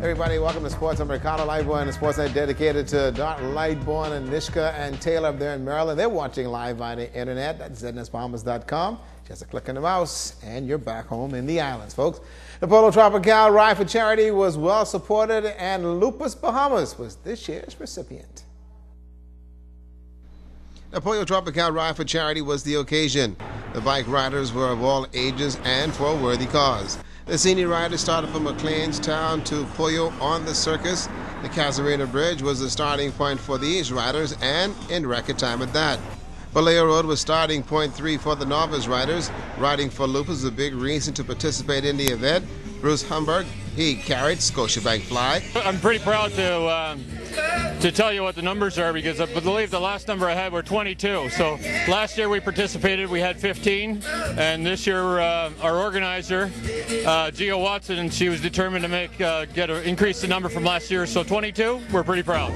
Everybody, welcome to Sports. I'm Ricardo, Lightbourn, a sports night dedicated to Dart, Lightbourn, and Nishka and Taylor up there in Maryland. They're watching live on the internet at ZNSBahamas.com. Just a click on the mouse, and you're back home in the islands, folks. The Polo Tropical Ride for Charity was well supported, and Lupus Bahamas was this year's recipient. The Polo Tropical Ride for Charity was the occasion. The bike riders were of all ages and for a worthy cause. The senior riders started from McLeanstown to Pollo on the circus. The Casuarina Bridge was the starting point for these riders, and in record time at that. Vallejo Road was starting point 3 for the novice riders. Riding for Lupus was a big reason to participate in the event. Bruce Humberg, he carried Scotiabank Fly. I'm pretty proud to tell you what the numbers are, because I believe the last number I had were 22. So last year we participated, we had 15, and this year our organizer, Gio Watson, she was determined to increase the number from last year. So 22, we're pretty proud.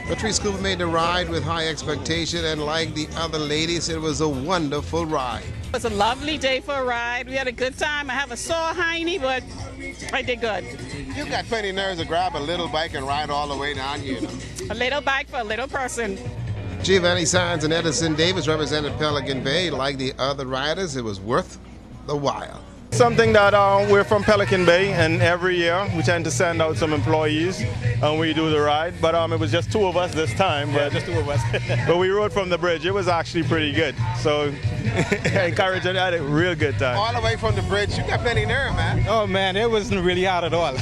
Patrice Cooper made the ride with high expectation, and like the other ladies, it was a wonderful ride. It was a lovely day for a ride. We had a good time. I have a sore hiney, but I did good. You got plenty of nerves to grab a little bike and ride all the way down, you know. A little bike for a little person. Giovanni Saenz and Edison Davis represented Pelican Bay. Like the other riders, it was worth the while. Something that we're from Pelican Bay, and every year we tend to send out some employees and we do the ride. But it was just 2 of us this time. But just 2 of us. But we rode from the bridge. It was actually pretty good. So I encourage you. I had a real good time. All the way from the bridge. You got plenty of nerve, man. Oh man, it wasn't really hard at all.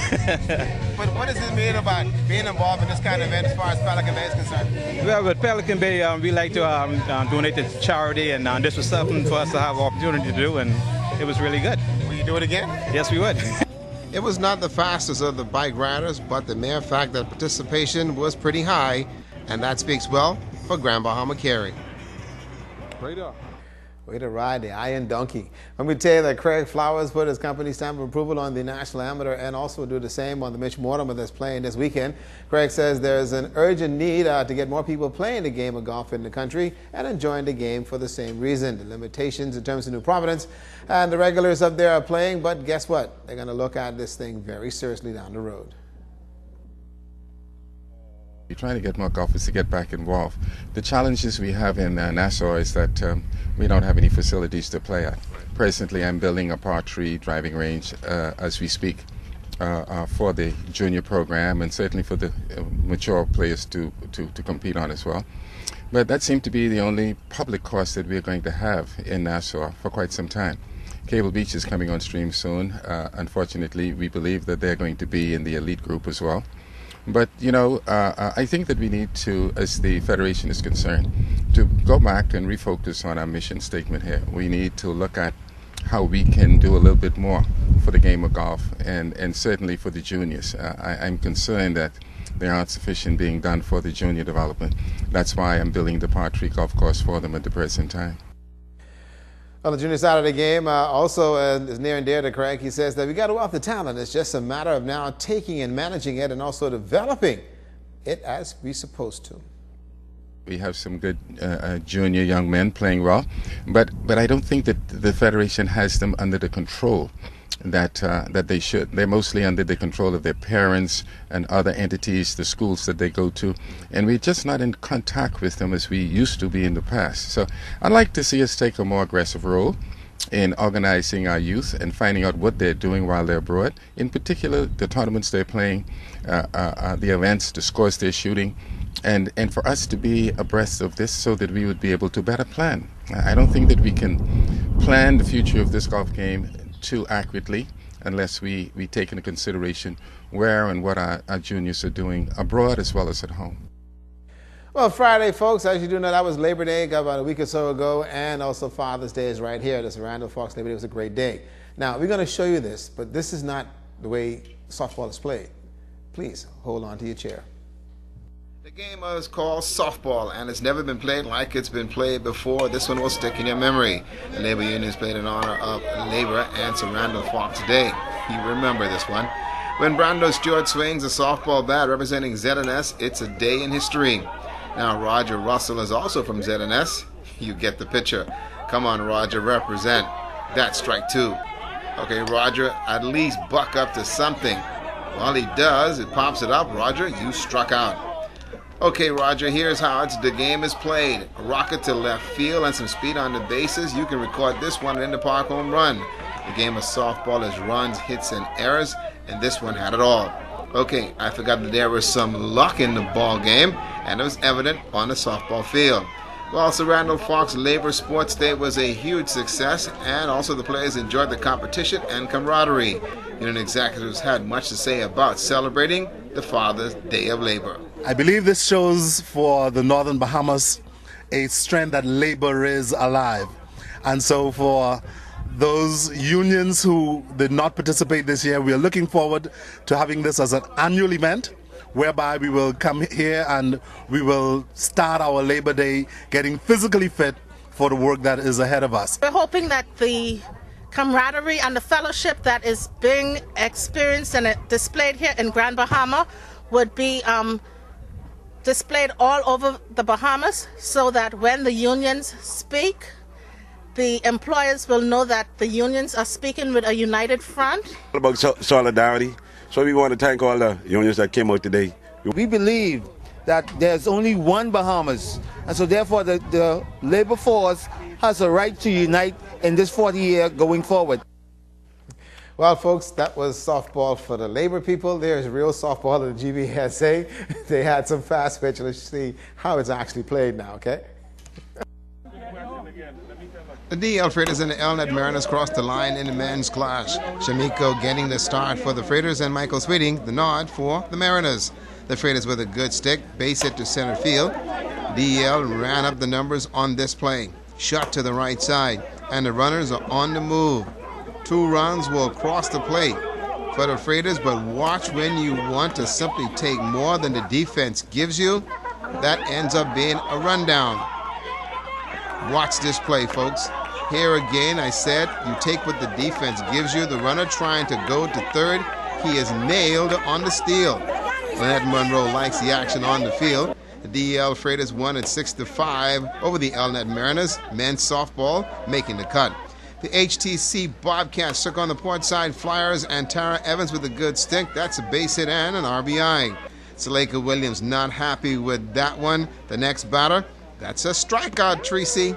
But what does this mean about being involved in this kind of event as far as Pelican Bay is concerned? Well, with Pelican Bay, we like to donate to charity, and this was something for us to have opportunity to do, and it was really good. Will you do it again? Yes, we would. It was not the fastest of the bike riders, but the mere fact that participation was pretty high, and that speaks well for Grand Bahama Carry. Way to ride the Iron Donkey. Let me tell you that Craig Flowers put his company's stamp of approval on the National Amateur and also do the same on the Mitch Mortimer that's playing this weekend. Craig says there's an urgent need to get more people playing the game of golf in the country and enjoying the game for the same reason. The limitations in terms of New Providence and the regulars up there are playing, but guess what? They're going to look at this thing very seriously down the road. We're trying to get more golfers to get back involved. The challenges we have in Nassau is that we don't have any facilities to play at. Presently, I'm building a par 3 driving range as we speak for the junior program, and certainly for the mature players to compete on as well. But that seemed to be the only public course that we're going to have in Nassau for quite some time. Cable Beach is coming on stream soon. Unfortunately, we believe that they're going to be in the elite group as well. But, you know, I think that we need to, as the Federation is concerned, to go back and refocus on our mission statement here. We need to look at how we can do a little bit more for the game of golf, and certainly for the juniors. I'm concerned that there aren't sufficient being done for the junior development. That's why I'm building the par 3 golf course for them at the present time. On the junior side of the game, also is near and dear to Craig. He says that we got a wealth of talent. It's just a matter of now taking and managing it and also developing it as we're supposed to. We have some good junior young men playing well, but I don't think that the Federation has them under the control that they should. They're mostly under the control of their parents and other entities, the schools that they go to, and we're just not in contact with them as we used to be in the past. So I'd like to see us take a more aggressive role in organizing our youth and finding out what they're doing while they're abroad, in particular the tournaments they're playing, the events, the scores they're shooting, and for us to be abreast of this so that we would be able to better plan. I don't think that we can plan the future of this golf game too accurately unless we take into consideration where and what our juniors are doing abroad as well as at home. Well, Friday, folks, as you do know, that was Labor Day about a week or so ago, and also Father's Day is right here. This Randall Fox Labor Day was a great day. Now, we're going to show you this, but this is not the way softball is played. Please hold on to your chair. The game is called softball, and it's never been played like it's been played before. This one will stick in your memory. The Labor Union is played in honor of Labor and Sir Randall Fox Day. You remember this one. When Brando Stewart swings a softball bat representing ZNS, it's a day in history. Now, Roger Russell is also from ZNS. You get the picture. Come on, Roger, represent. That's strike 2. Okay, Roger, at least buck up to something. While he does, it pops it up. Roger, you struck out. Okay, Roger, here's how the game is played. A rocket to left field and some speed on the bases. You can record this one in the park home run. The game of softball is runs, hits, and errors, and this one had it all. Okay, I forgot that there was some luck in the ball game, and it was evident on the softball field. Well, so Randall Fox Labor Sports Day was a huge success, and also the players enjoyed the competition and camaraderie. Union executives had much to say about celebrating the Father's Day of Labor. I believe this shows for the Northern Bahamas a strength that labor is alive. And so for those unions who did not participate this year, we are looking forward to having this as an annual event whereby we will come here and we will start our Labor Day getting physically fit for the work that is ahead of us. We're hoping that the camaraderie and the fellowship that is being experienced and displayed here in Grand Bahama would be displayed all over the Bahamas, so that when the unions speak, the employers will know that the unions are speaking with a united front. About solidarity. So we want to thank all the unions that came out today. We believe that there's only one Bahamas, and so therefore the labor force has a right to unite in this 40 year going forward. Well, folks, that was softball for the labor people. There's real softball at the GBSA. They had some fast pitch. Let's see how it's actually played now, okay? The DL Freighters and the Elnet Mariners crossed the line in the men's clash. Shamiko getting the start for the Freighters and Michael Sweeting the nod for the Mariners. The Freighters with a good stick, base hit to center field. DL ran up the numbers on this play. Shot to the right side, and the runners are on the move. 2 runs will cross the plate for the Freighters, but watch when you want to simply take more than the defense gives you. That ends up being a rundown. Watch this play, folks. Here again, I said you take what the defense gives you. The runner trying to go to third, he is nailed on the steal. Lynette Monroe likes the action on the field. The DL Freighters won at 6-5 over the Elnet Mariners. Men's softball making the cut. The HTC Bobcats took on the port side Flyers, and Tara Evans with a good stick. That's a base hit and an RBI. Saleka Williams not happy with that one. The next batter, that's a strikeout, Tracy.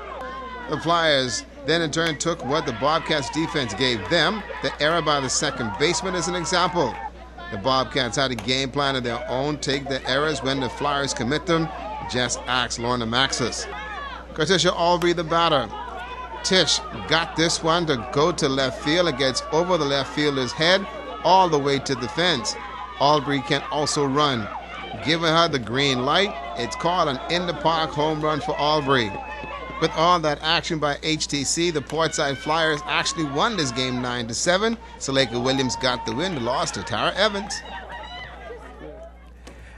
The Flyers then in turn took what the Bobcats defense gave them. The error by the second baseman is an example. The Bobcats had a game plan of their own. Take the errors when the Flyers commit them. Just ask Lorna Maxis. Cortesia Albury the batter. Tish got this one to go to left field. It gets over the left fielder's head all the way to the fence. Albury can also run. Giving her the green light. It's called an in-the-park home run for Albury. With all that action by HTC, the Portside Flyers actually won this game 9-7. Saleka Williams got the win. The loss to Tara Evans.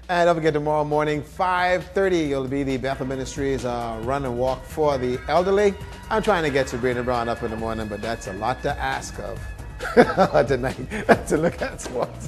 And don't forget, tomorrow morning, 5:30, it'll be the Bethel Ministries run and walk for the elderly. I'm trying to get Sabrina Brown up in the morning, but that's a lot to ask of tonight to look at sports.